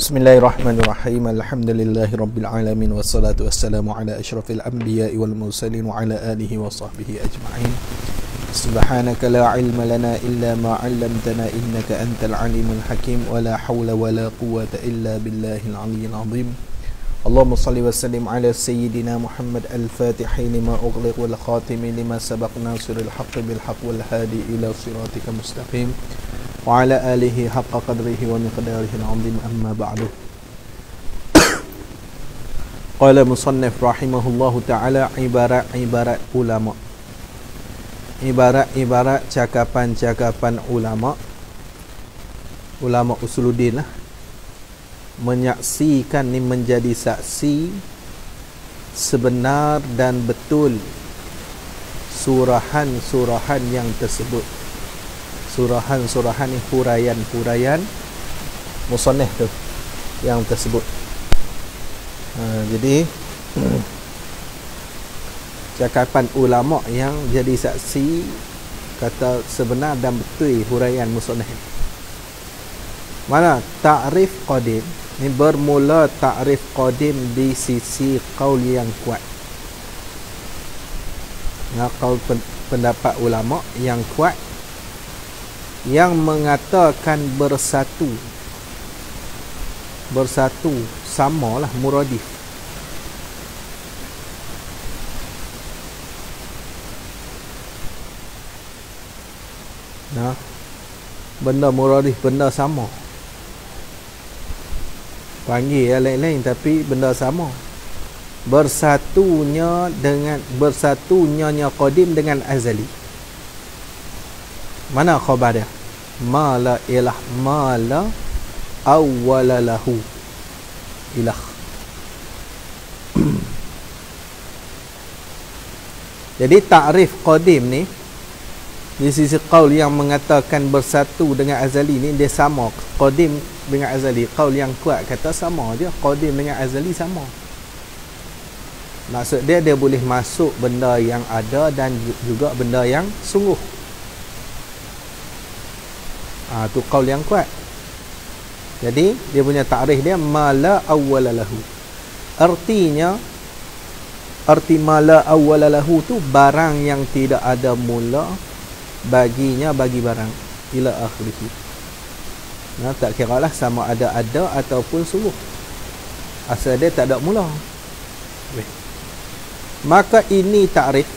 Bismillahirrahmanirrahim. Alhamdulillahirabbil alamin wassalatu wassalamu ala asyrafil anbiya'i wal mursalin wa ala alihi wa sahbihi ajma'in. Subhanaka la ilma lana illa ma 'allamtana innaka antal alimul hakim wa la hawla wa la quwwata illa billahil aliyyil azim. Allahumma salli wa sallim ala sayyidina Muhammad al-Fatihi lima ughliq wal khatimi lima sabaq nasiril haqqi bil haqq wal hadi ila siratika mustaqim. Wa ala alihi haqqa qadrihi wa miqdarihi al-'azim, amma ba'du. Qala musannif rahimahullahu ta'ala, ibarat-ibarat ulama, ibarat-ibarat cakapan-cakapan ulama usuluddin lah, menyaksikan ni menjadi saksi sebenar dan betul surahan-surahan yang tersebut. Surahan-surahan ni huraian-huraian musannif tu yang tersebut. Jadi cakapan ulama yang jadi saksi kata sebenar dan betul huraian musannif. Mana ta'rif qadim ni bermula, ta'rif qadim di sisi qaul yang kuat. Qaul pendapat ulama yang kuat yang mengatakan bersatu samalah muradif. Benda muradif, benda sama, panggil lain-lain tapi benda sama. Bersatunya qadim dengan azali. Mana khabar dia? Mala ilah, mala awwalalahu ilah. Jadi ta'rif qadim ni di sisi qaul yang mengatakan bersatu dengan azali ni, dia sama qadim dengan azali. Qaul yang kuat kata sama je, qadim dengan azali sama. Maksud dia boleh masuk benda yang ada dan juga benda yang sungguh. Tu qaul yang kuat. Jadi dia punya ta'rif dia mala awwalalahu. Arti mala awwalalahu tu barang yang tidak ada mula baginya bagi barang ila akhirih. Tak kiralah sama ada ataupun sungguh, asal dia tak ada mula. Maka ini ta'rif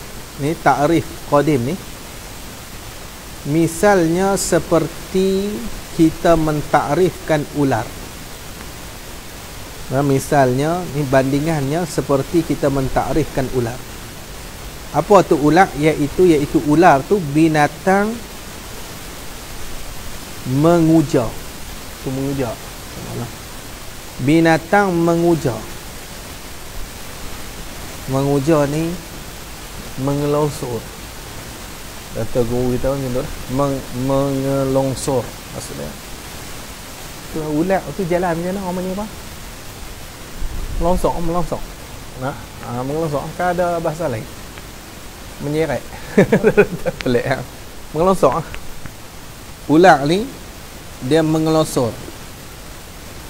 qadim ni, misalnya seperti kita mentakrifkan ular. Misalnya ni bandingannya seperti kita mentakrifkan ular. Apa tu ular? Iaitu ular tu binatang mengujar. Binatang mengujar. Mengujar ni mengelosor. Kata guru kita macam tu, mengelongsor maksudnya. Tu ular tu jalan macam mana orang panggil apa? Melongsor. Mengelongsor kan ada bahasa lain. Menyeret. Pelik kan? Mengelongsor. Ular ni dia mengelosor.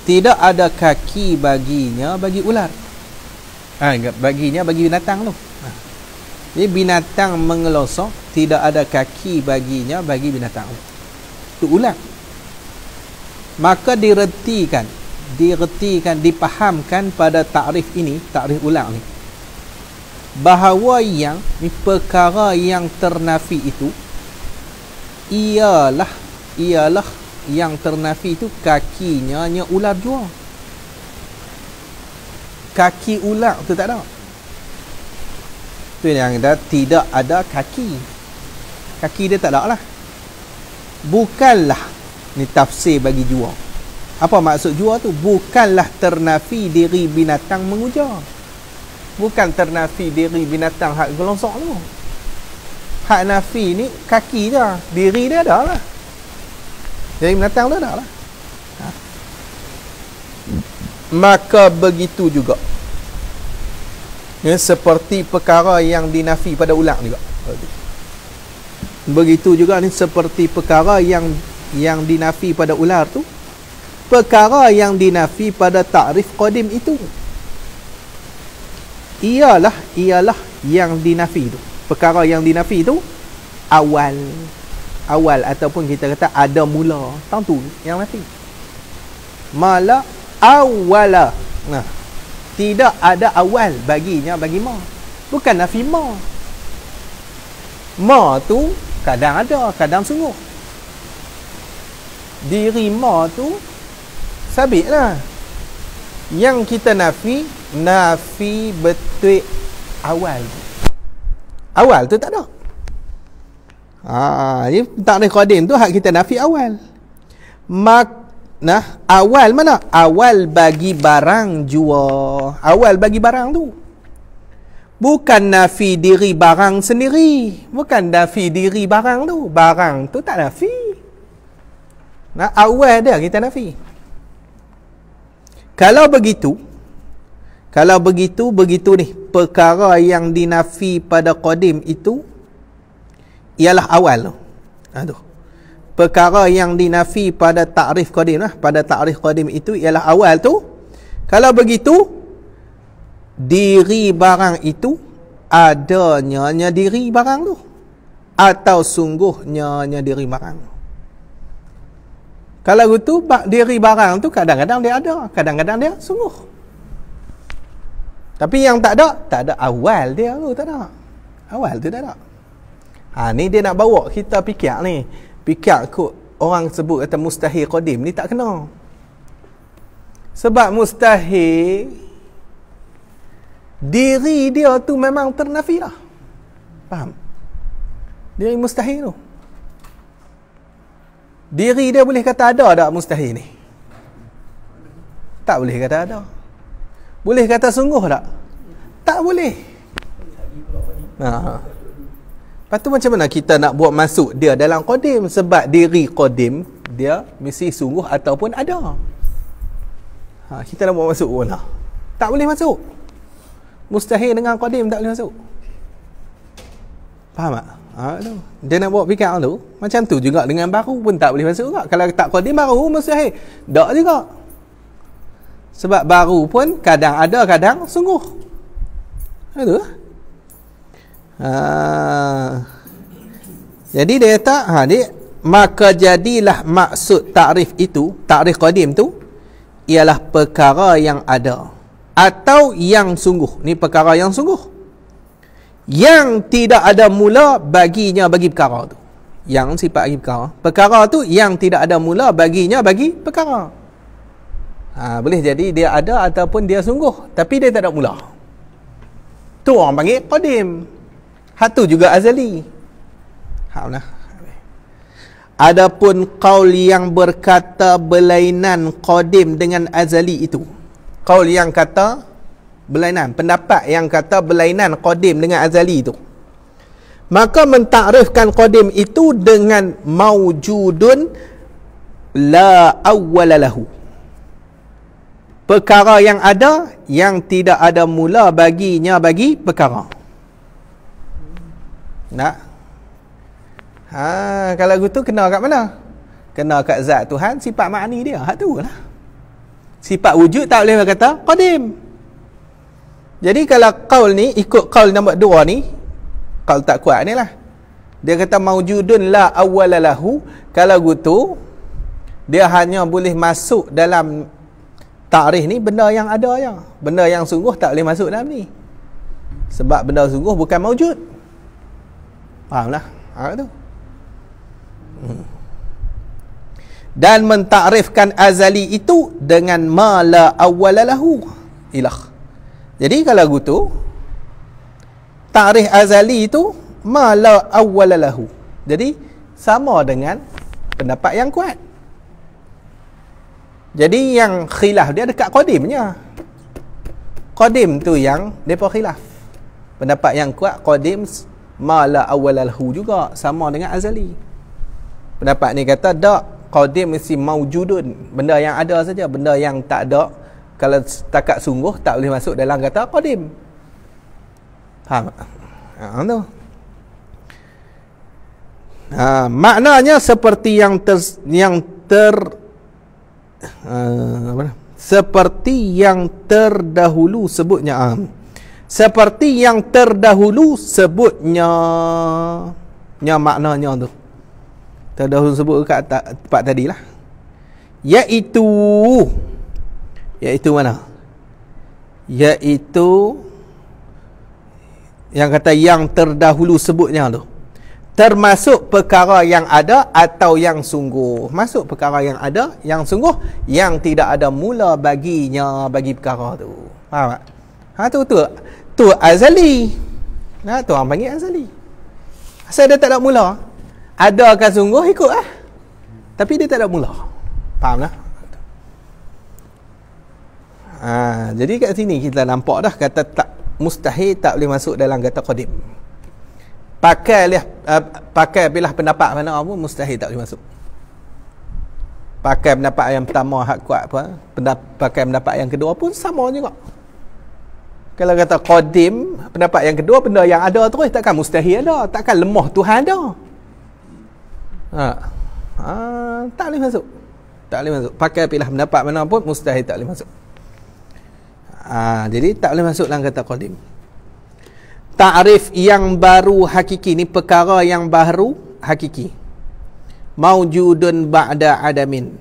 Tidak ada kaki baginya bagi ular. Baginya bagi binatang tu. Jadi binatang mengelosor, tidak ada kaki baginya bagi binatang itu ular. Maka dipahamkan pada takrif ini, takrif ular ni, bahawa yang perkara yang ternafi itu ialah yang ternafi itu kakinya ular jua. Kaki ular tu tak ada. Tu yang kita tidak ada kaki dia tak ada lah. Bukanlah ni tafsir bagi jua. Apa maksud jua tu? Bukanlah ternafi diri binatang mengujar. Bukan ternafi diri binatang hak gelongsor tu. Hak nafi ni kaki je, diri dia ada lah. Jadi binatang tu ada lah. Maka begitu juga seperti perkara yang dinafi pada ular juga. Begitu juga ni seperti perkara yang dinafi pada ular tu perkara yang dinafi pada ta'rif qadim itu ialah yang dinafi itu. Perkara yang dinafi itu awal ataupun kita kata ada mula. Tentu yang nafi. Mala awala. Nah, tidak ada awal baginya bagi ma. Bukan nafi ma. Ma tu kadang ada, kadang sungguh. Diri ma tu sabit lah. Yang kita nafi betul awal. Awal tu tak ada. Jadi ta'rif qadim tu hak kita nafi awal. Awal mana? Awal bagi barang jua. Awal bagi barang tu. Bukan nafi diri barang sendiri. Bukan nafi diri barang tu. Barang tu tak nafi. Awal dia kita nafi. Kalau begitu ni, perkara yang dinafi pada qadim itu ialah awal tu. Perkara yang dinafi pada ta'rif qadim pada ta'rif qadim itu ialah awal tu. Kalau begitu, diri barang itu adanya diri barang tu atau sungguhnya diri barang. Kalau gitu, diri barang tu kadang-kadang dia ada, kadang-kadang dia sungguh. Tapi yang tak ada awal dia tu, tak ada. Awal tu tak ada. Ni dia nak bawa kita fikir ni. Fikir kot orang sebut kata mustahil qadim ni tak kena. Sebab mustahil diri dia tu memang ternafi lah. Faham? Diri mustahil tu. Diri dia boleh kata ada tak mustahil ni? Tak boleh kata ada. Boleh kata sungguh tak? Tak boleh. Lepas tu macam mana kita nak buat masuk dia dalam qadim? Sebab diri qadim dia mesti sungguh ataupun ada. Kita nak buat masuk mana? Tak boleh masuk. Mustahil dengan qadim tak boleh masuk. Faham tak? Dia nak buat fikir tu. Macam tu juga dengan baru pun tak boleh masuk juga. Kalau tak qadim baru mustahil. Tak juga. Sebab baru pun kadang ada, kadang sungguh. Itu. Jadi dia kata, maka jadilah maksud ta'rif itu, ta'rif qadim tu ialah perkara yang ada atau yang sungguh. Ni perkara yang sungguh. Yang tidak ada mula baginya bagi perkara tu. Yang sifat bagi perkara. Perkara tu yang tidak ada mula baginya bagi perkara. Boleh jadi dia ada ataupun dia sungguh, tapi dia tak ada mula. Tu orang panggil qadim. Hatu juga azali. Adapun qaul yang berkata berlainan qadim dengan azali itu. Qaul yang kata berlainan, pendapat yang kata berlainan qadim dengan azali itu. Maka mentakrifkan qadim itu dengan maujudun la awwala lahu. Perkara yang ada, yang tidak ada mula baginya bagi perkara. Nak? Kalau gitu kena kat mana? Kena kat zat Tuhan, sifat makni dia. Hak tu lah. Sifat wujud tak boleh kata qadim. Jadi kalau qaul ni, ikut qaul nombor 2 ni, qaul tak kuat ni lah. Dia kata maujudun la awwala lahu. Kalau gitu, dia hanya boleh masuk dalam ta'rif ni benda yang ada je. Benda yang sungguh tak boleh masuk dalam ni. Sebab benda sungguh bukan maujud. Faham lah? Tu. Dan mentakrifkan azali itu dengan ma la awwala lahu ilah. Jadi kalau gitu, ta'rif azali itu ma la awwala lahu. Jadi sama dengan pendapat yang kuat. Jadi yang khilaf dia dekat qadimnya. Qadim tu yang depa khilaf. Pendapat yang kuat qadim ma la awwala lahu juga, sama dengan azali. Pendapat ni kata tak, qadim mesti maujudun, benda yang ada saja, benda yang tak ada kalau setakat sungguh tak boleh masuk dalam kata qadim. Faham? Tu. seperti yang terdahulu sebutnya. Seperti yang terdahulu sebutnya. Nya maknanya tu. Terdahulu sebut kat tempat tadi lah. Iaitu mana? Iaitu yang kata yang terdahulu sebutnya tu. Termasuk perkara yang ada atau yang sungguh. Masuk perkara yang ada, yang sungguh, yang tidak ada mula baginya, bagi perkara tu. Faham tak? Tu azali. Nah, tu orang panggil azali. Asal dia tak ada mula. Ada kan sungguh, ikut lah. Tapi dia tak ada mula. Faham tak? Jadi kat sini kita nampak dah kata tak mustahil tak boleh masuk dalam kata qadim. Pakai bilah pendapat mana pun mustahil tak boleh masuk. Pakai pendapat yang pertama hak kuat apa, pakai pendapat yang kedua pun sama juga. Kalau kata qadim, pendapat yang kedua, benda yang ada terus takkan mustahil ada, takkan lemah Tuhan ada. Tak boleh masuk. Tak boleh masuk. Pakai pilah pendapat mana pun mustahil tak boleh masuk. Jadi tak boleh masuk dalam kata qadim. Ta'rif yang baru hakiki, ni perkara yang baru hakiki. Maujudun ba'da adamin.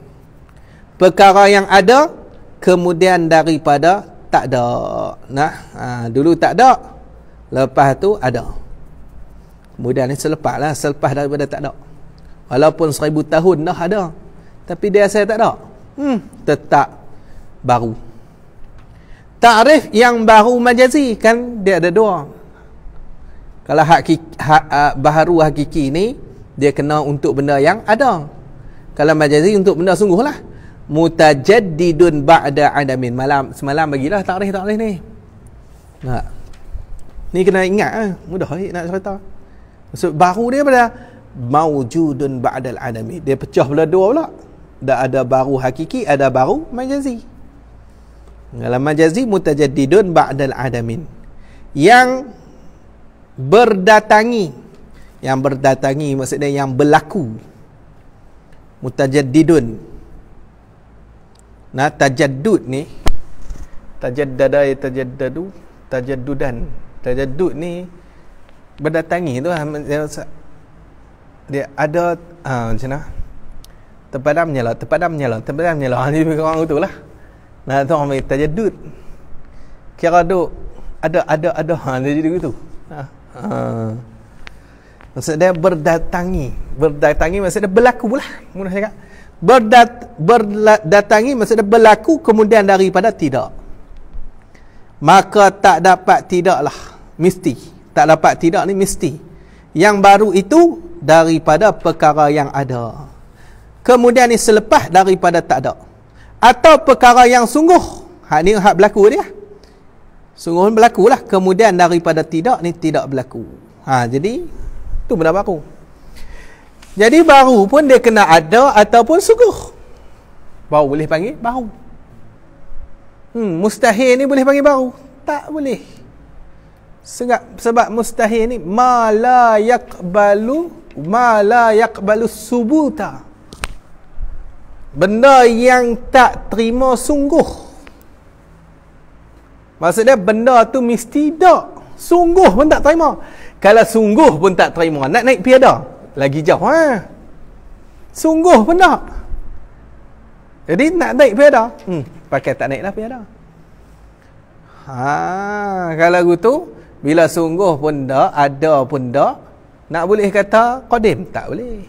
Perkara yang ada kemudian daripada tak ada. Dulu tak ada, lepas tu ada. Kemudian ni selepas daripada tak ada. Walaupun 1000 tahun dah ada, tapi dia asal tak ada. Tetap baru. Ta'rif yang baru majazi, kan dia ada dua. Kalau baharu hakiki ni, dia kena untuk benda yang ada. Kalau majazi untuk benda sungguh lah. Mutajaddidun ba'da adamin. Semalam bagilah takrif ni. Ni kena ingat, mudah nak cerita. Maksud baru dia pada maujudun ba'dal adami. Dia pecah pula dua pula. Dah ada baru hakiki, ada baru majazi. Kalau majazi mutajaddidun ba'dal adamin. Yang berdatangi maksudnya yang berlaku. Mutajaddidun. Tajaddud ni, tajaddada tajaddadu, tajaddudan. Tajaddud ni berdatangi tu dia ada macam mana? Terpadamnya lah. Ni orang tu lah. Tu orang panggil tajaddud. Kira duk ada dia jadi begitu. Maksud dia berdatangi maksud dia berlaku lah, mudah cakap. Berdatangi maksud dia berlaku kemudian daripada tidak. Maka tak dapat tidak lah, mesti. Tak dapat tidak ni mesti. Yang baru itu daripada perkara yang ada, kemudian ni selepas daripada tak ada. Atau perkara yang sungguh, ni hak berlaku dia. Sungguh berlakulah, kemudian daripada tidak ni tidak berlaku. Jadi tu benda baru. Jadi baru pun dia kena ada ataupun sungguh. Baru boleh panggil baru. Mustahil ni boleh panggil baru? Tak boleh. Sebab mustahil ni ma la yaqbalu subuta. Benda yang tak terima sungguh. Maksudnya benda tu mesti tak. Sungguh pun tak terima. Kalau sungguh pun tak terima, nak naik piada lagi jauh. Sungguh pun tak. Jadi nak naik piada, pakai tak naiklah piada. Kalau gitu, bila sungguh pun tak, ada pun tak, nak boleh kata qadim? Tak boleh.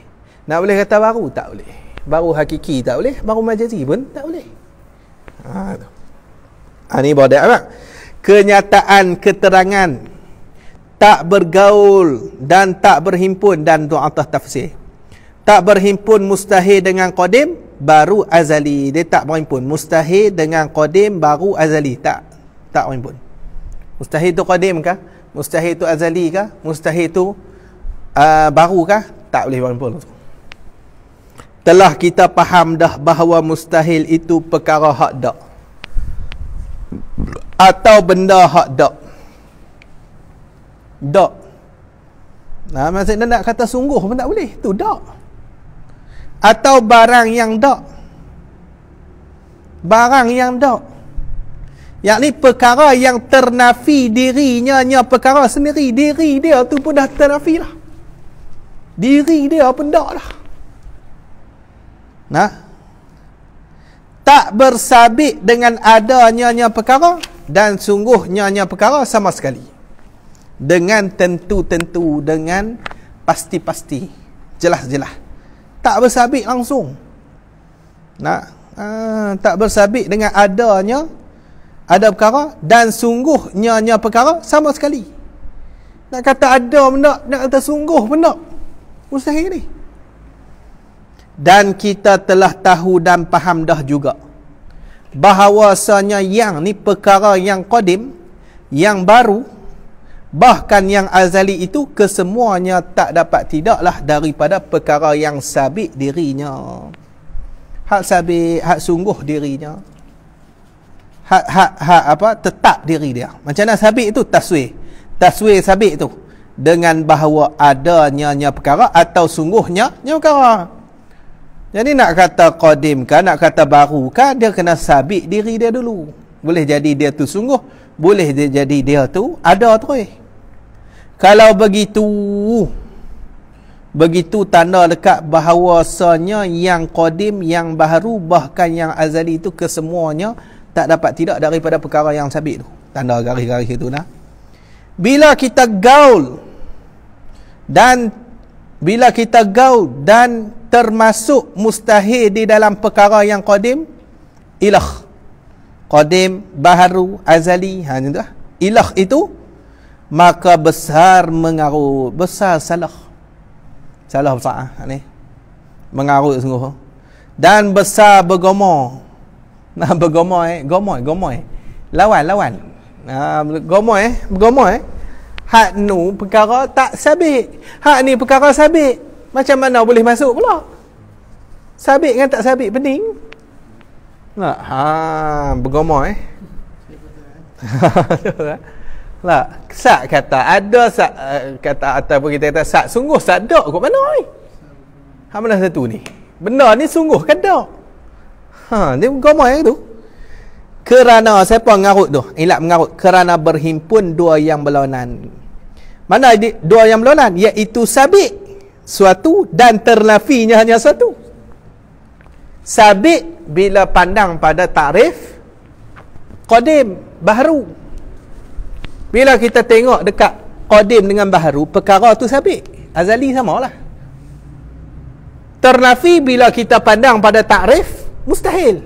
Nak boleh kata baru? Tak boleh. Baru hakiki tak boleh, baru majazi pun tak boleh. Ni bodoh apa? Kenyataan keterangan tak bergaul dan tak berhimpun, dan tu atas tafsir. Tak berhimpun mustahil dengan qadim baru azali. Dia tak berhimpun. Mustahil dengan qadim baru azali. Tak berhimpun. Mustahil tu qadim kah? Mustahil tu azali kah? Mustahil tu baru kah? Tak boleh berhimpun. Telah kita faham dah bahawa mustahil itu perkara hak dak, atau benda hak dak. Maksudnya nak kata sungguh pun tak boleh. Tu dak. Atau barang yang dak. barang yang dak. Yakni perkara yang ternafi dirinya perkara sendiri. Diri dia tu pun dah ternafi lah. Diri dia pun dak lah. Nah, tak bersabit dengan adanya perkara dan sungguhnya perkara sama sekali. Dengan tentu-tentu, dengan pasti-pasti, jelas-jelas. Tak bersabit langsung. Nah, tak bersabit dengan ada perkara dan sungguhnya perkara sama sekali. Nak kata ada benda, nak kata sungguh benda, mustahil ni. Dan kita telah tahu dan faham dah juga bahawasanya yang ni perkara yang qadim, yang baru, bahkan yang azali itu kesemuanya tak dapat tidaklah daripada perkara yang sabit dirinya. Hak sabit, hak sungguh dirinya. Hak tetap diri dia. Macam mana sabit itu? Taswir sabit itu dengan bahawa adanya perkara atau sungguhnya perkara. Jadi nak kata qadim kan, nak kata baru kan, dia kena sabit diri dia dulu. Boleh jadi dia tu sungguh, boleh jadi dia tu ada terus. Kalau begitu tanda dekat bahawasanya yang qadim, yang baru, bahkan yang azali itu kesemuanya tak dapat tidak daripada perkara yang sabit tu. Tanda garis-garis itu nah. Bila kita gaul dan termasuk mustahil di dalam perkara yang qadim, ilah. Qadim, baharu, azali, ilah itu, maka besar mengarut, besar salah besar ni. Mengarut sungguh. Dan besar bergomor. Nah, bergomor gomoy. Lawan. Bergomor. Hak nu perkara tak sabit. Hak ni perkara sabit. Macam mana boleh masuk pula? Sabit dengan tak sabit pening. Bergomor lah. Sak kata ada sak kata ataupun kita kata sak sungguh sak dak kat mana ni? Hak mana satu ni? Benda ni sungguh ke dak? Dia bergomor tu. Kerana siapa mengarut tu? Ilat mengarut kerana berhimpun dua yang berlawanan. Mana dua yang berlawanan? Iaitu sabit suatu dan ternafinya hanya satu. Sabit bila pandang pada takrif qadim, baharu. Bila kita tengok dekat qadim dengan baharu, perkara tu sabit, azali samalah. Ternafi bila kita pandang pada takrif mustahil.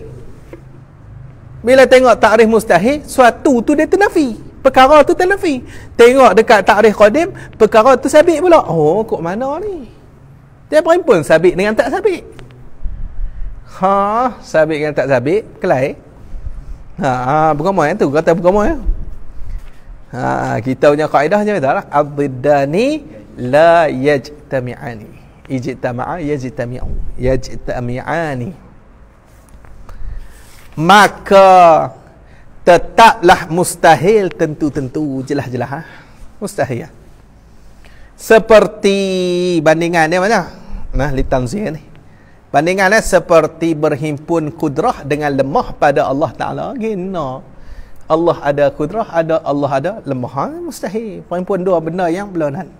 Bila tengok takrif mustahil, suatu tu dia ternafi, perkara tu ternafi. Tengok dekat takrif qadim, perkara tu sabit pula. Oh, kok mana ni? Dia berhimpun sabit dengan tak sabit. Sabit dengan tak sabit, kelai. Bergomor tu, kata bergomor. Kita punya kaedahnya adalah ad-diddani la yajtami'ani. Ijtama'a yajtami'ani. Maka tetaplah mustahil, tentu-tentu, jelas-jelas mustahil. Seperti bandingan dia mana? Nah, litanzih ni. Bandingannya seperti berhimpun kudrah dengan lemah pada Allah Ta'ala. Gina. Allah ada kudrah, Allah ada lemah. Mustahil. Berhimpun dua benda yang berlawanan.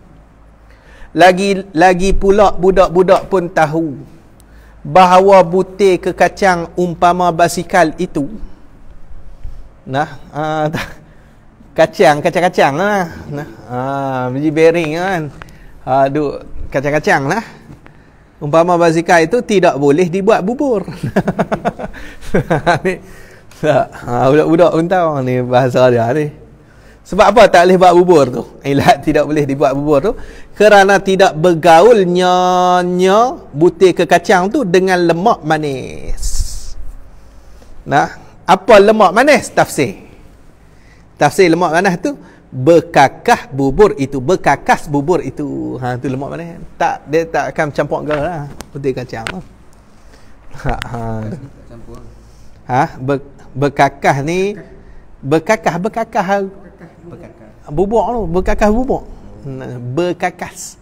Lagi pula budak-budak pun tahu bahawa butir ke kacang umpama basikal itu. Kacang lah. Biji bearing kan. Duk kacang-kacang lah. Umpama basikal itu tidak boleh dibuat bubur. Budak-budak pun tahu ni bahasa dia ni. Sebab apa tak boleh buat bubur tu? Ilat tidak boleh dibuat bubur tu kerana tidak bergaulnya butir ke kacang tu dengan lemak manis. Apa lemak manis? Tafsir lemak manis tu berkakas bubur itu. Tu lemak manis. Dia tak akan campur ke lah butir kacang tu. Berkakas ni berkakas bubuk tu, berkakas bubuk. Berkakas.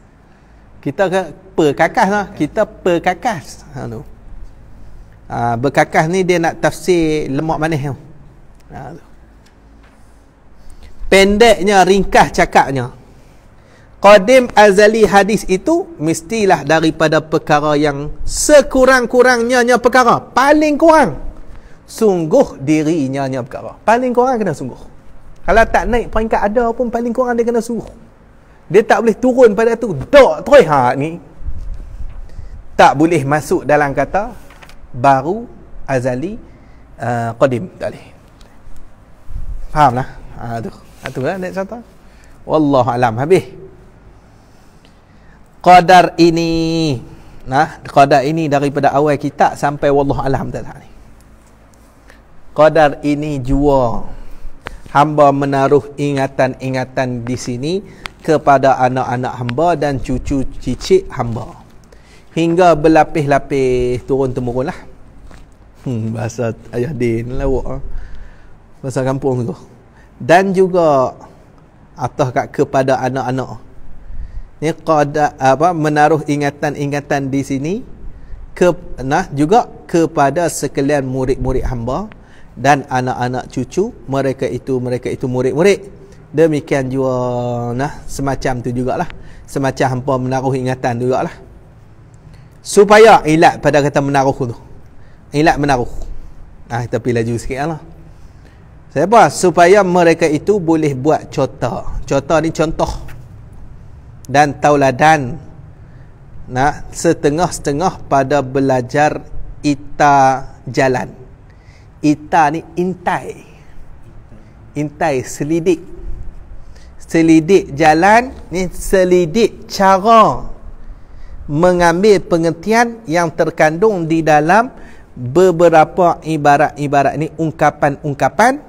Kita perkakas lah, kita perkakas. Tu. Berkakas ni dia nak tafsir lemak manis tu. Pendeknya, ringkas cakapnya, qadim azali hadis itu mestilah daripada perkara yang sekurang-kurangnya perkara, paling kurang sungguh dirinya perkara, paling kurang kena sungguh. Kalau tak naik peringkat ada pun, paling kurang dia kena sungguh. Dia tak boleh turun pada tu dok terus ni, tak boleh masuk dalam kata baru, azali, qadim, tak boleh. Faham lah? Tu lah nak contoh. Wallahu alam. Habis qadar ini, qadar ini daripada awal kitab sampai wallahu alam tak ni. Qadar ini jua hamba menaruh ingatan-ingatan di sini kepada anak-anak hamba dan cucu cicit hamba hingga berlapis-lapis turun temurun lah. Bahasa ayah din lawak, bahasa kampung tu. Dan juga atas kepada anak-anak ni qada menaruh ingatan-ingatan di sini juga kepada sekalian murid-murid hamba dan anak-anak cucu mereka itu murid-murid. Demikian juga semacam tu jugalah, semacam hampa menaruh ingatan jugalah, supaya ilat pada kata menaruh tu, ilat menaruh. Kita pergi laju sikit lah. Sebab supaya mereka itu boleh buat contoh ni contoh dan tauladan setengah-setengah pada belajar ita jalan. Ita ni intai selidik jalan ni, selidik cara mengambil pengertian yang terkandung di dalam beberapa ibarat-ibarat ni, ungkapan-ungkapan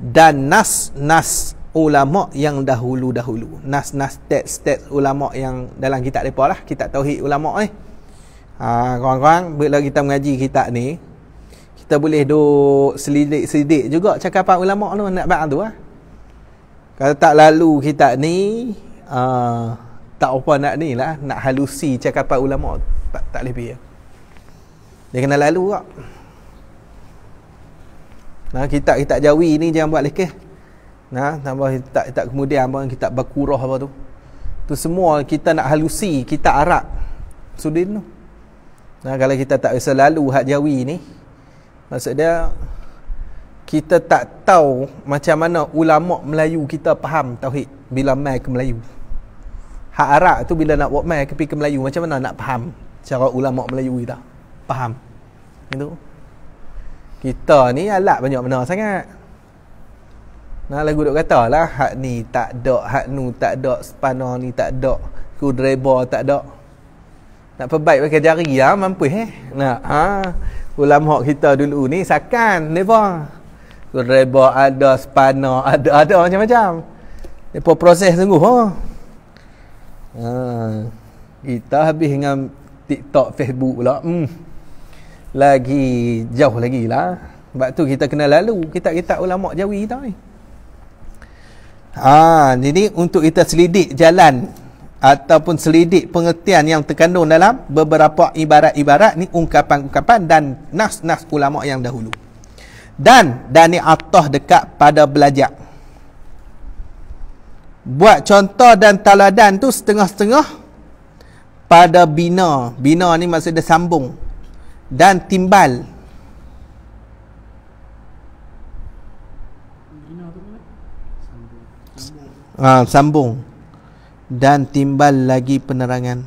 dan nas-nas ulama yang dahulu-dahulu, nas-nas teks-teks ulama yang dalam kitab depa lah, kitab tauhid ulama ni. Kawan-kawan, bila kita mengaji kitab ni, kita boleh duk selidik juga cakapan ulama tu nak bang tu lah. Kalau tak lalu kitab ni, tak apa nak ni lah, nak halusi cakapan ulama tak boleh pergi. Dia kena lalu kak. Kitab Jawi ni jangan buat lekeh. Tambah kitab kemudian abang kitab Bakurah apa tu. Tu semua kita nak halusi kitab Arab Sudin tu. Kalau kita tak bisa lalu hak Jawi ni, maksud dia kita tak tahu macam mana ulama Melayu kita faham tauhid bila mai ke Melayu. Hak Arab tu bila nak buat mai ke Melayu, macam mana nak faham cara ulama Melayu kita faham. Itu kita ni alat banyak benar sangat. Lagu duk kata lah, hak ni tak ada, hak nu tak ada, spana ni tak ada, screwdriver tak ada. Nak perbaik pakai jari lah, mampu ulama kita dulu ni sakan depa. Screwdriver ada, spana ada macam-macam. Depa proses sungguh kita habis dengan TikTok, Facebook pula. Lagi jauh lagi lah. Sebab tu kita kena lalu kitab-kitab ulama Jawi kita ni. Jadi untuk kita selidik jalan ataupun selidik pengertian yang terkandung dalam beberapa ibarat-ibarat ni, ungkapan-ungkapan dan nas-nas ulama yang dahulu. Dan ni atah dekat pada belajar. Buat contoh dan taladan tu setengah-setengah pada bina. Bina ni maksudnya sambung. Dan timbal. Sambung. Dan timbal lagi penerangan.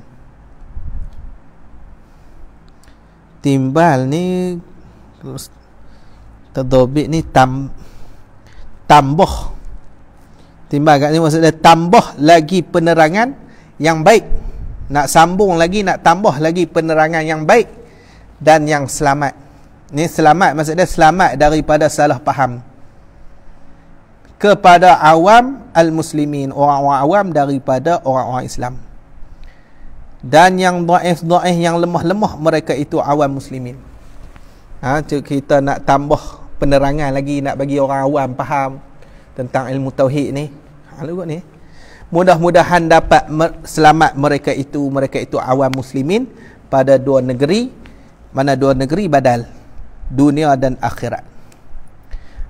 Timbal ni tadabik ni tambah. Timbal kat ni maksudnya tambah lagi penerangan yang baik. Nak sambung lagi, nak tambah lagi penerangan yang baik dan yang selamat. Ni selamat maksudnya selamat daripada salah faham kepada awam al-muslimin, orang-orang awam daripada orang-orang Islam. Dan yang dhaif-dhaif, yang lemah-lemah, mereka itu awam muslimin. Kita nak tambah penerangan lagi, nak bagi orang awam faham tentang ilmu tauhid ni. Ni mudah-mudahan dapat selamat mereka itu awam muslimin pada dua negeri. Mana dua negeri badal. dunia dan akhirat.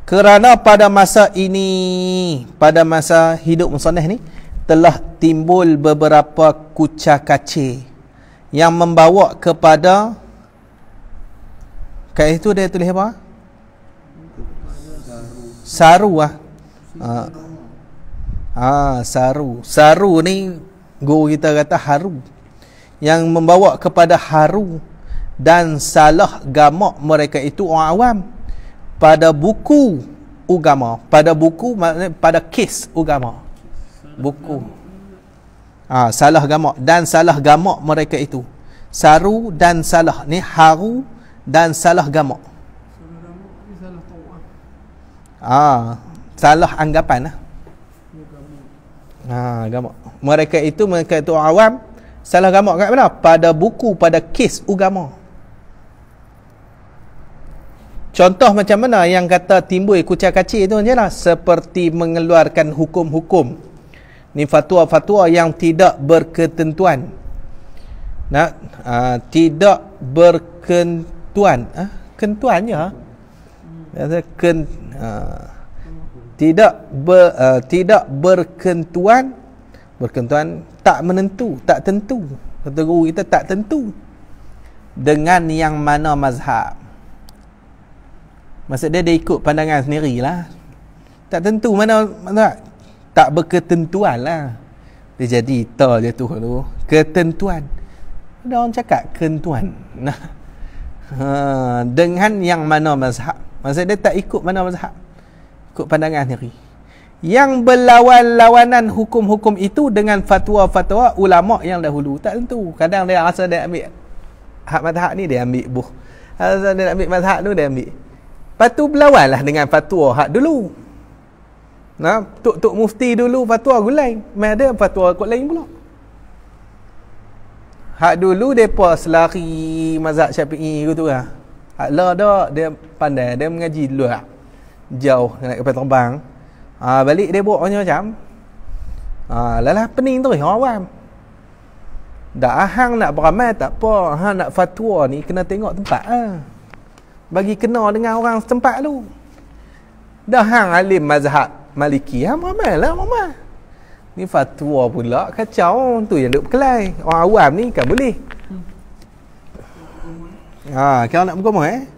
Kerana pada masa ini, pada masa hidup musannaf ni, telah timbul beberapa kucak-kacir yang membawa kepada, kat itu dia tulis apa? Saru lah. Saru. Saru ni guru kita kata haru. Yang membawa kepada haru dan salah gamak mereka itu orang awam pada buku agama. Pada buku maknanya pada kes agama. Buku. Salah gamak dan salah gamak mereka itu. Saru dan salah ni haru dan salah gamak. Salah anggapan lah. Gamak. Mereka itu orang awam salah gamak kat mana? Pada buku, pada kes agama. Contoh macam mana yang kata timbul kucak-kacir tu je lah. Seperti mengeluarkan hukum-hukum. Ni fatwa-fatwa yang tidak berketentuan. Tidak berkentuan. Kentuan je ha? Tidak berkentuan. Berkentuan tak menentu, tak tentu. Kata guru kita tak tentu dengan yang mana mazhab. Maksud dia ikut pandangan sendirilah. Tak tentu mana tak berketentuan lah. Dia jadi tol je tu ketentuan. Ada orang cakap kentuan. Dengan yang mana mazhab. Maksud dia tak ikut mana mazhab. Ikut pandangan sendiri. Yang berlawan-lawanan hukum-hukum itu dengan fatwa-fatwa ulama yang dahulu. Tak tentu. Kadang dia rasa dia ambil hak mazhab ni, dia ambil buh. Rasa dia ambil mazhab tu, dia ambil. Lepas tu berlawanlah dengan fatwa hak dulu. Tok-tok mufti dulu fatwa gulai. Mai ada fatwa kot lain pula. Hak dulu depa selari mazhab Syafi'i gitu lah. Hak lah dak dia pandai, dia mengaji dulu lah. Jauh naik kapal terbang. Balik dia buat macam lalah pening tu orang awam. Dak hang nak beramal tak apa, hang nak fatwa ni kena tengok tempat bagi kena dengan orang setempat tu. Dah hang alim mazhab Maliki, hang beramal lah beramal. Ni fatwa pula kacau tu yang duk berkelai. Orang awam ni kan boleh. Kalau nak bergumah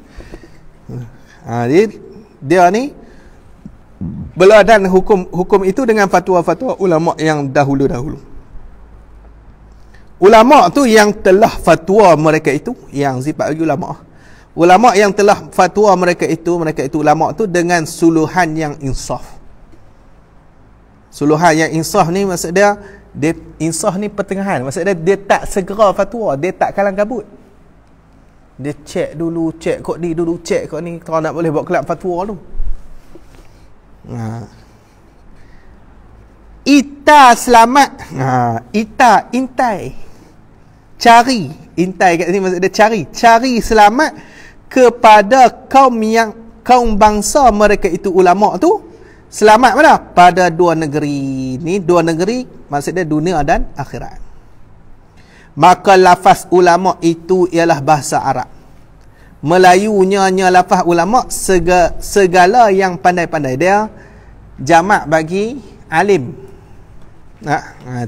dia ni berladan hukum itu dengan fatwa-fatwa ulama yang dahulu-dahulu. Ulama tu yang telah fatwa mereka itu, yang sifat bagi ulama. Ulama yang telah fatwa mereka itu ulama tu dengan suluhan yang insaf. Suluhan yang insaf ni maksud dia insaf ni pertengahan. Maksud dia tak segera fatwa, dia tak kalang kabut. Dia cek dulu, cek kod ni dulu, cek kod ni, kalau nak boleh buat kelab fatwa tu. Ita selamat. Ita intai. Cari, intai kat sini maksud dia cari selamat kepada kaum bangsa mereka itu ulama tu. Selamat mana? Pada dua negeri ni, dua negeri maksud dia dunia dan akhirat. Maka lafaz ulama itu ialah bahasa Arab. Melayunya lafaz ulama segala yang pandai-pandai. Dia jamak bagi alim.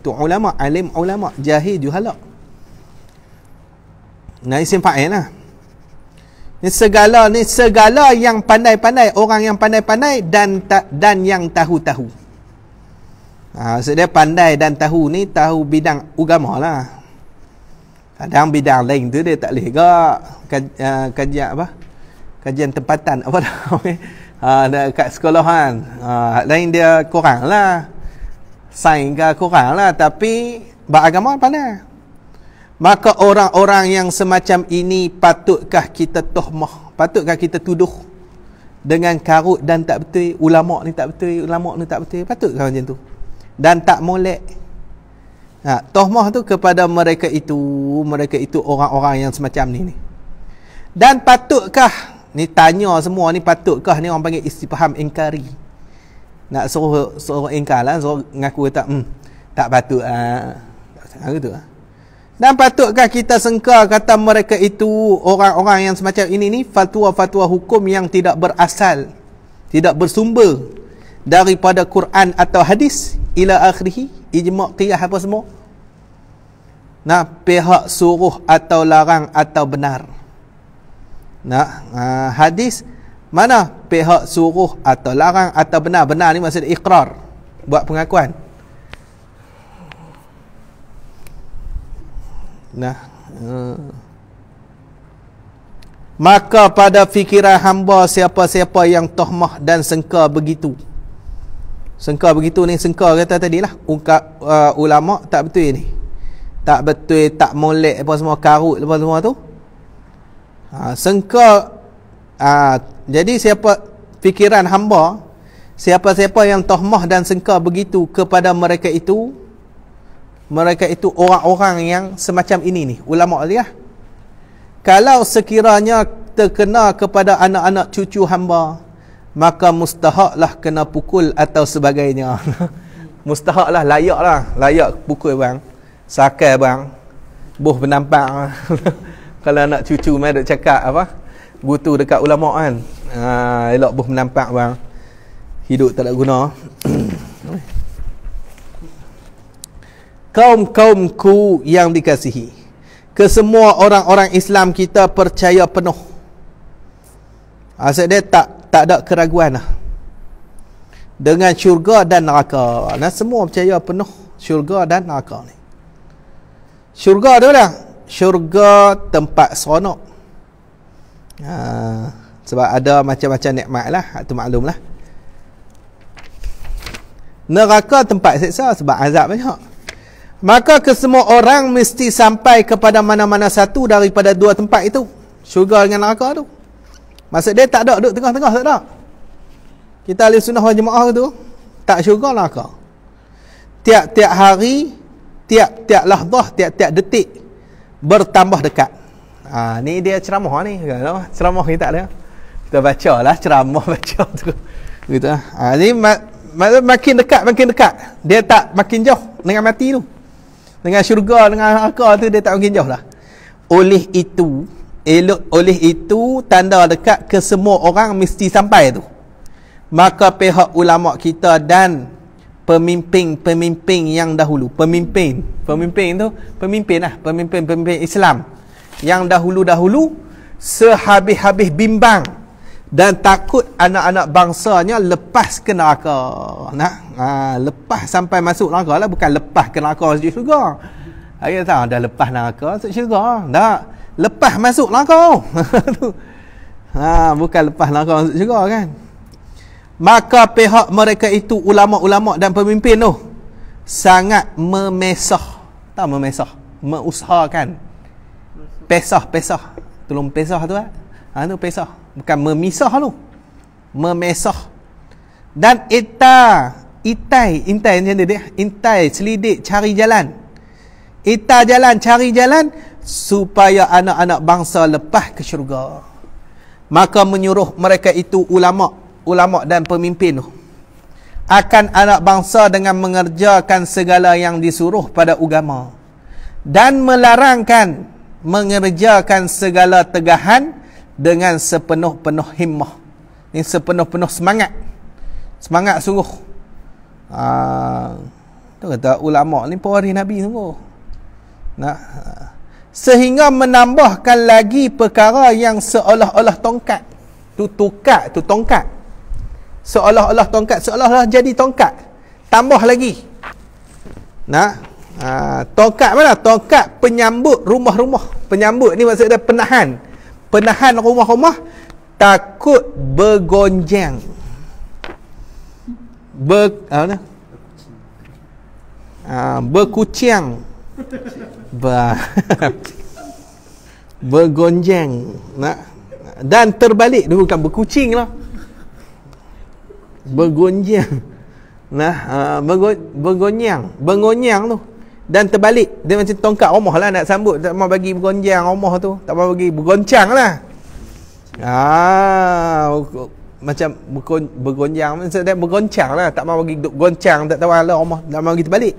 Tu ulama, alim ulama, jahil juhala. Isim fa'il lah. Ni segala yang pandai-pandai, orang yang pandai-pandai dan yang tahu-tahu. Maksud dia pandai dan tahu ni tahu bidang agama lah. Kadang bidang lain tu dia tak boleh kajian tempatan apa dah kat sekolahan. Lain dia kurang lah. Sains ke kurang lah, tapi beragama pandai. Maka orang-orang yang semacam ini patutkah kita tuhmah, patutkah kita tuduh dengan karut dan tak betul, ulama ni tak betul, ulama ni tak betul, patutkah macam tu? Dan tak molek. Tuhmah tu kepada mereka itu orang-orang yang semacam ni. Dan patutkah, ni tanya semua ni, patutkah ni orang panggil istifham ingkari. Nak suruh ingkar lah, suruh ngaku tak patut gitu lah. Dan patutkah kita sangka kata mereka itu orang-orang yang semacam ini ni fatwa-fatwa hukum yang tidak berasal, tidak bersumber daripada Quran atau hadis ila akhirih, ijma' qiyas apa semua. Nah, pihak suruh atau larang atau benar. Nah, hadis mana pihak suruh atau larang atau benar. Benar ni maksud iqrar, buat pengakuan. Nah, maka pada fikiran hamba siapa-siapa yang tohmah dan sengka begitu. Sengka begitu ni, sengka kata tadilah ulama tak betul ni. Tak betul, tak molek apa semua, karut apa semua tu. Sengka. Jadi siapa fikiran hamba, siapa-siapa yang tohmah dan sengka begitu kepada mereka itu orang-orang yang semacam ini ni, ulama dia. Kalau sekiranya terkena kepada anak-anak cucu hamba, maka mustahaklah kena pukul atau sebagainya. Mustahaklah, layak pukul bang, sakai bang, buh penampak. Kalau anak cucu mai duk cakap apa, butu dekat ulama kan, elok buh menampak bang, hidup tak ada guna. Kaum-kaumku yang dikasihi, kesemua orang-orang Islam kita percaya penuh. Maksud dia tak ada keraguan lah dengan syurga dan neraka. Nah, semua percaya penuh syurga dan neraka ni. Syurga tu lah, syurga tempat seronok. Sebab ada macam-macam nikmat lah, itu maklum lah. Neraka tempat seksa sebab azab banyak. Maka kesemua orang mesti sampai kepada mana-mana satu daripada dua tempat itu, syurga dengan neraka tu. Maksud dia tak ada duduk tengah-tengah, tak ada. Kita ahli sunnah wal jemaah tu tak syurga neraka. Tiap-tiap hari, tiap-tiap lahzah, tiap-tiap detik bertambah dekat. Ni dia ceramah ni. Ceramah ni tak ada. Kita baca lah ceramah baca tu. Gitu lah. Ni makin dekat. Dia tak makin jauh dengan mati tu. Dengan syurga, dengan neraka tu dia tak makin jauh lah. Oleh itu tanda dekat ke semua orang mesti sampai tu. Maka pihak ulama kita dan pemimpin yang dahulu, pemimpin Islam yang dahulu sehabis-habis bimbang dan takut anak-anak bangsanya lepas ke neraka. Lepas sampai masuk neraka lah, bukan lepas ke neraka masuk syurga. Saya tahu dah lepas neraka masuk syurga. Tak, lepas masuk neraka. Bukan lepas neraka masuk syurga kan. Maka pihak mereka itu, ulama-ulama dan pemimpin tu, sangat memesah. Tak memesah, mengusahakan. Pesah. Tolong pesah tu tu pesah. Bukan memisah tu. Memesah. Dan intai macam dia. Intai, selidik, cari jalan. Cari jalan supaya anak-anak bangsa lepas ke syurga. Maka menyuruh mereka itu ulama dan pemimpin akan anak bangsa dengan mengerjakan segala yang disuruh pada agama dan melarangkan mengerjakan segala tegahan dengan sepenuh-penuh himmah. Ini sepenuh-penuh semangat sungguh. Tu kata ulama ni pewaris Nabi sungguh. Sehingga menambahkan lagi perkara yang seolah-olah tongkat. Tongkat. Seolah-olah tongkat, seolah-olah jadi tongkat. Tambah lagi. Tongkat mana? Tongkat penyambut rumah-rumah. Penyambut ni maksud dia penahan rumah-rumah takut bergonjang. Berkuciang. Bergonjang. Dan terbalik. Dia bukan berkucing lah. Bergonjang. Bergonyang tu. Dan terbalik. Dia macam tongkat rumah lah nak sambut. Tak mau bagi bergonjang rumah tu. Tak mau bagi bergoncang lah. Macam bergonjang. Maksud dia bergoncang lah. Tak mau bagi goncang. Tak tahu lah rumah. Tak mau bagi terbalik.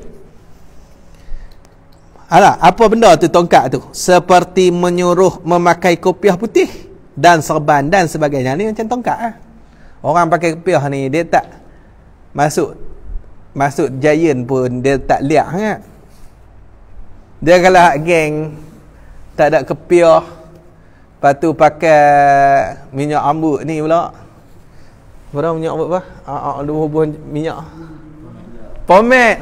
Alah, apa benda tu tongkat tu? Seperti menyuruh memakai kopiah putih dan serban dan sebagainya. Ni macam tongkat lah. Orang pakai kopiah ni, dia tak masuk giant pun, dia tak liak sangat. Dia kalau geng tak ada kopiah, lepas tu pakai minyak rambut ni pula. Berapa minyak rambut apa? Buah minyak pomade.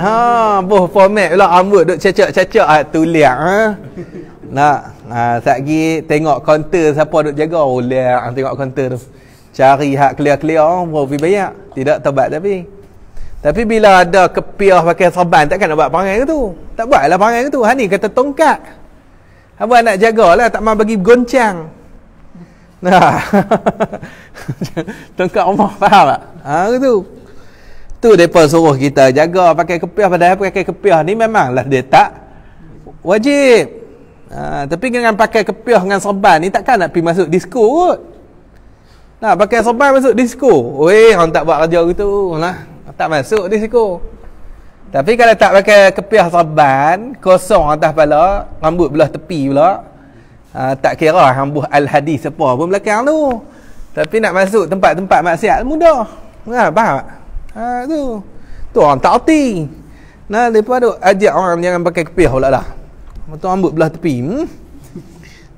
Buah pomade pula rambut duk cacak-cacak tu liak nak satgi tengok kaunter siapa duk jaga, liak tengok kaunter tu. Cari hak clear-clear, pergi bayar. Tidak tobat tapi bila ada kepiah pakai serban, takkan nak buat perangai ke tu? Tak buatlah perangai ke tu. Ha ni kata tongkat. Abang nak jagalah, tak mau bagi goncang. Nah. Tongkat rumah, faham tak? Gitu. Tu depa suruh kita jaga pakai kepiah, padahal pakai kepiah ni memanglah dia tak wajib. Tapi dengan pakai kepiah dengan serban ni takkan nak pergi masuk disko kot. Nah, pakai serban masuk disko. Weh, orang tak buat kerja gitu lah. Tak masuk disko. Tapi kalau tak pakai kepiah serban, kosong atas kepala, rambut belah tepi pula, tak kira hambuh al-hadis apa pun belakang tu. Tapi nak masuk tempat-tempat maksiat mudah. Faham tak? Tu orang tak erti. Nah, depa duk ajak orang jangan pakai kepiah pula lah. Betul rambut belah tepi.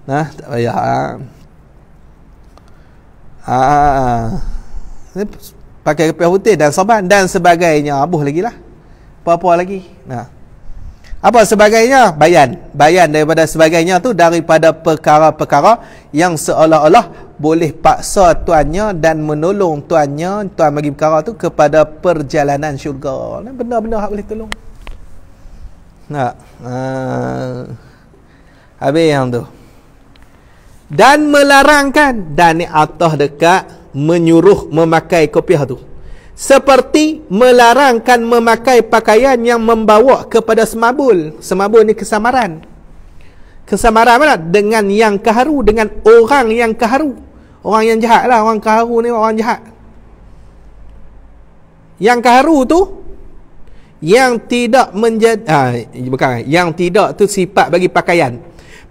Nah, tak payah. Pakai kepiah putih dan serban dan sebagainya. Abuh lagi lah. Apa-apa lagi. Nah, apa sebagainya? Bayan daripada sebagainya tu daripada perkara-perkara yang seolah-olah boleh paksa tuannya dan menolong tuannya, tuan bagi perkara tu kepada perjalanan syurga. Benda-benda hak boleh tolong. Nah, habis yang tu. Dan melarangkan, dan ni atas dekat menyuruh memakai kopiah tu. Seperti melarangkan memakai pakaian yang membawa kepada semabul. Semabul ni kesamaran. Kesamaran mana? Dengan yang keharu, dengan orang yang keharu. Orang yang jahat lah. Orang keharu ni orang jahat. Yang keharu tu, yang tidak menjadi yang tidak tu sifat bagi pakaian.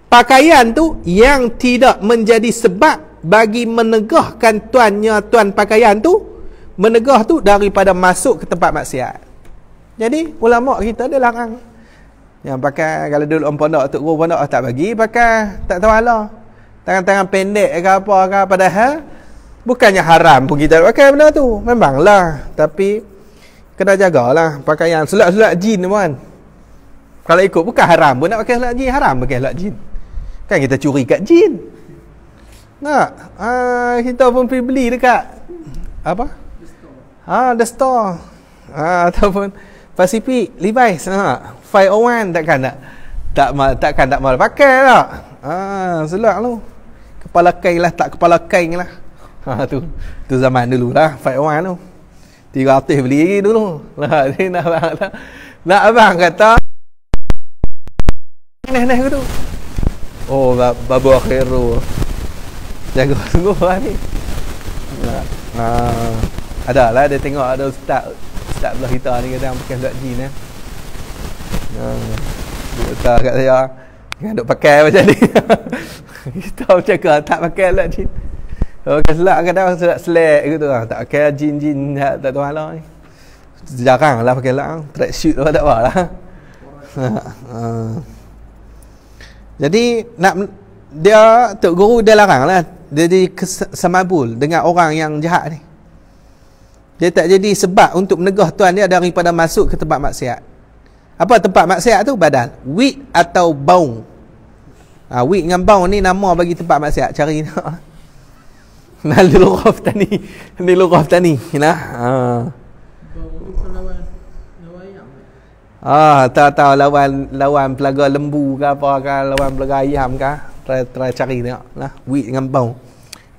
Pakaian tu yang tidak menjadi sebab bagi menegahkan tuan pakaian tu, menegah tu daripada masuk ke tempat maksiat. Jadi ulama kita dia larang. Yang pakai, kalau dulu orang pondok, tok guru pondok tak bagi pakai, tak tahu ala. Tangan-tangan pendek ke apa ke, padahal bukannya haram pun kita pakai benda tu. Memanglah, tapi kena jagalah pakaian. Selat-selat jin pun, kalau ikut bukan haram pun nak pakai selat jin. Haram pakai selat jin. Kan kita curi kat jin. Nak kita pun pergi beli dekat apa? The store. Ataupun Pacific, Levi's, 501 takkan nak mal pakai tak? Selak tu. Kepala kain lah, tak kepala kain lah. Tu zaman dulu lah 501 tu. 300 beli lagi dulu. Lah ni nak abang kata nah tu. Oh, babu akhiru. Jaga sungguh lah ni. Ada lah, dia tengok ada ustaz belah kita ni kadang pakai selat jin dia kat saya, jangan duk pakai macam ni. Kita cakap tak pakai selat jin. Pakai selat kadang selat selek gitu lah. Tak pakai jin tak tahu halau ni. Jarang lah pakai selat. Track shoot apa tak apa lah. Jadi dia tok guru dia larang lah. Dia jadi semabul dengan orang yang jahat ni. Dia tak jadi sebab untuk menegah tuan dia daripada masuk ke tempat maksiat. Apa tempat maksiat tu? Badal. Wid atau baung. Wid dengan baung ni nama bagi tempat maksiat. Cari nak. Naluraf tani. Naluraf tani. Nah. Tahu lawan pelaga lembu ke apa ke, lawan pelaga ayam ke. Try cari tengok. Nah, wid dengan baung.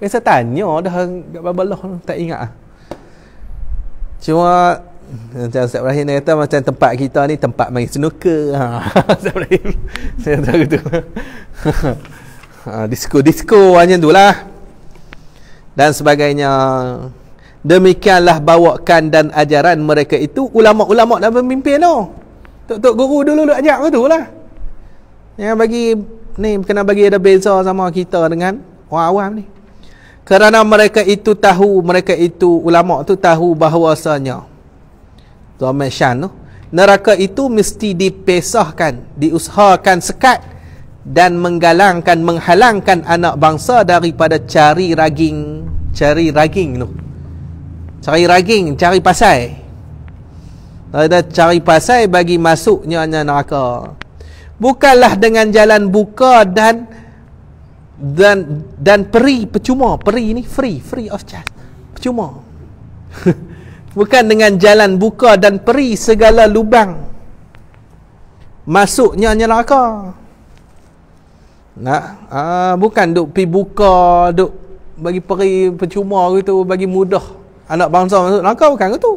Saya tanya dah kat babalah tak ingat ah. Cuma macam Ustaz Ibrahim dia kata macam tempat kita ni tempat main snooker. Ustaz Ibrahim saya tahu gitu. Disko macam itulah dan sebagainya. Demikianlah bawakan dan ajaran mereka itu ulama-ulama dan pemimpin tu. Tok guru dulu ajak betul lah. Yang bagi ni kena bagi ada beza sama kita dengan orang awam ni. Kerana mereka itu tahu, mereka itu ulama tu tahu bahawasanya Tuhan tu neraka itu mesti dipesahkan, diusahakan sekat dan menghalangkan anak bangsa daripada cari raging tu. Cari raging, cari pasai. Ada cari pasai bagi masuknya neraka. Bukanlah dengan jalan buka dan peri percuma. Peri ni free of charge. Percuma. Bukan dengan jalan buka dan peri segala lubang masuknya neraka. Bukan duk pi buka, duk bagi peri percuma gitu, bagi mudah anak bangsa masuk neraka, bukan gitu.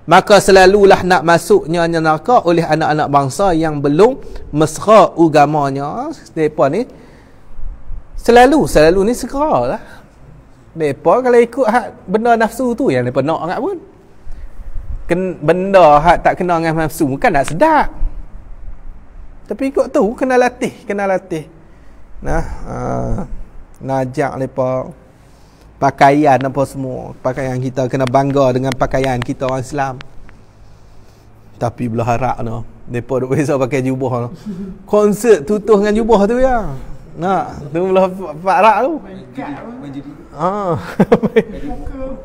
Maka selalulah nak masuknya neraka oleh anak-anak bangsa yang belum mesra agamanya. Depa ni selalu ni segeralah. Depa kalau ikut benda nafsu tu yang depa nak sangat pun. Benda tak kena dengan nafsu bukan nak sedap. Tapi ikut tu kena latih. Najak depa pakaian apa semua. Pakaian kita kena bangga dengan pakaian kita orang Islam. Tapi belah harap no. Depa duk biasa pakai jubah no. Konsert tutuh dengan jubah tu ya. Tu belah harap tu.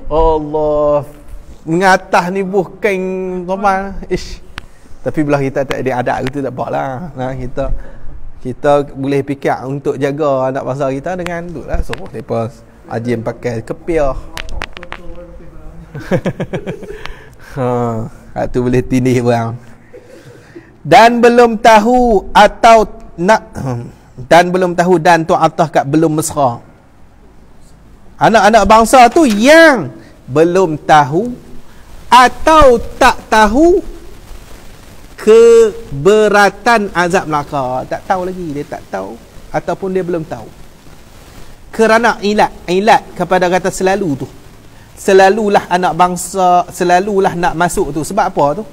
Allah. Mengatah ni bukan tuan. Tapi belah kita tak ada adat gitu tak apalah. Kita boleh fikir untuk jaga anak bangsa kita dengan tu lah. So depa ajim pakai kepiah. Tu boleh tindih bang. Dan belum tahu dan tu atas kat belum mesra. Anak-anak bangsa tu yang belum tahu atau tak tahu keberatan azab neraka. Tak tahu lagi, dia tak tahu ataupun dia belum tahu. Kerana ilat kepada kata selalu tu. Selalulah anak bangsa, selalulah nak masuk tu. Sebab apa tu?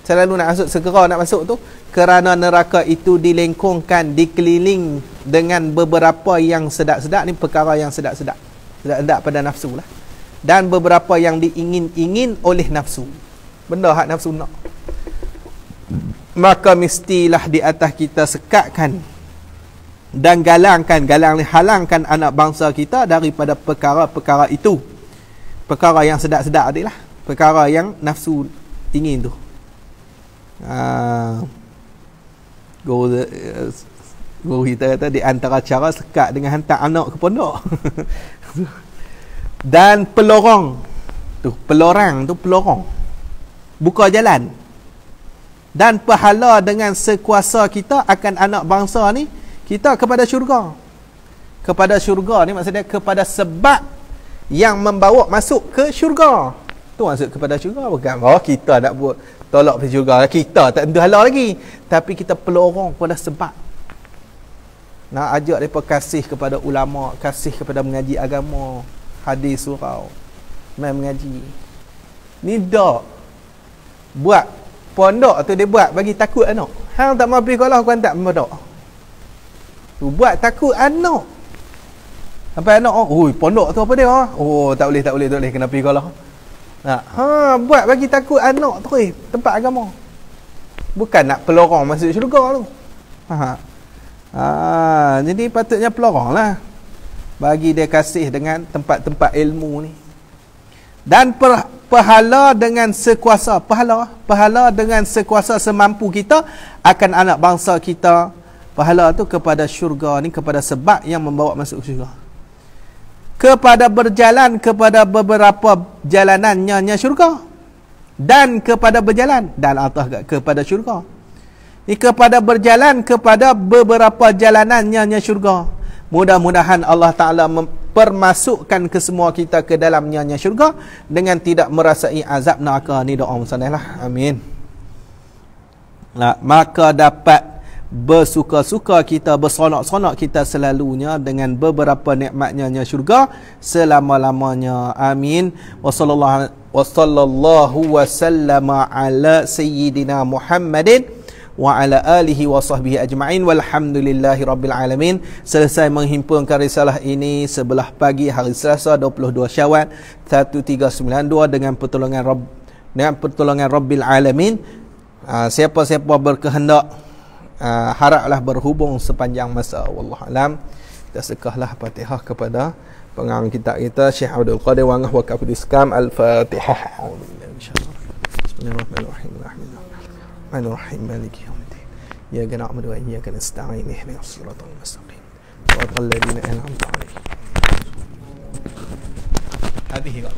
Selalu nak masuk, segera nak masuk tu. Kerana neraka itu dilengkungkan, dikeliling dengan beberapa yang sedap-sedap ni, perkara yang sedap-sedap. Sedap-sedap pada nafsu lah. Dan beberapa yang diingin-ingin oleh nafsu. Benda hak nafsu nak. Maka mestilah di atas kita sekatkan dan halangkan anak bangsa kita daripada perkara-perkara itu. Perkara yang sedap-sedap adalah perkara yang nafsu ingin tu. Guru kita kata di antara cara sekat dengan hantar anak ke pondok. Dan pelorong buka jalan. Dan pahala dengan sekuasa kita akan anak bangsa ni kita kepada syurga. Kepada syurga ni maksudnya kepada sebab yang membawa masuk ke syurga. Tu maksud kepada syurga. Bukan kita nak buat tolak pergi syurga. Kita tak tentu halal lagi. Tapi kita pelorong kepada sebab. Nak ajak mereka kasih kepada ulama, kasih kepada mengaji agama, hadis surau, main mengaji. Ni dak buat pondok tu dia buat bagi takut anak. Hang tak mau pergi sekolah kau tak pondok. Tu buat takut anak. Sampai anak pondok tu apa dia? Tak boleh kena pergi sekolah. Buat bagi takut anak tu tempat agama. Bukan nak pelorong masuk syurga tu. Jadi patutnya pelorong lah. Bagi dia kasih dengan tempat-tempat ilmu ni. Dan pahala dengan sekuasa, pahala dengan sekuasa semampu kita akan anak bangsa kita. Pahala tu kepada syurga ni, kepada sebab yang membawa masuk syurga. Kepada berjalan kepada beberapa jalanannya syurga. Dan kepada berjalan dan atas kepada syurga. Kepada berjalan kepada beberapa jalanannya syurga. Mudah-mudahan Allah Ta'ala mempermasukkan kesemua kita ke dalamnya syurga dengan tidak merasai azab neraka. Ni doa musanahlah. Amin. Maka dapat bersuka-suka kita, berseronok-seronok kita selalunya dengan beberapa nikmatnya syurga selama-lamanya. Amin. Wa sallallahu wasallama ala sayyidina Muhammadin wa ala alihi wa sahbihi ajma'in walhamdulillahi rabbil alamin. Selesai menghimpunkan risalah ini sebelah pagi hari Selasa 22 Syawal 1392 dengan pertolongan Rabbil alamin. Siapa-siapa berkehendak haraplah berhubung sepanjang masa. Wallahu alam. Kita sekahlah Fatihah kepada pengarang kitab kita Syekh Abdul Qadir Wangah wa Kafidul Iskam. Al-Fatihah. Bismillahirrahmanirrahim. Bismillahirrahmanirrahim. Maliki yaumiddin. Iyyaka na'budu wa iyyaka nasta'in. Ihdinas siratal mustaqim. Siratal ladzina an'amta 'alaihim. Hadhihi wa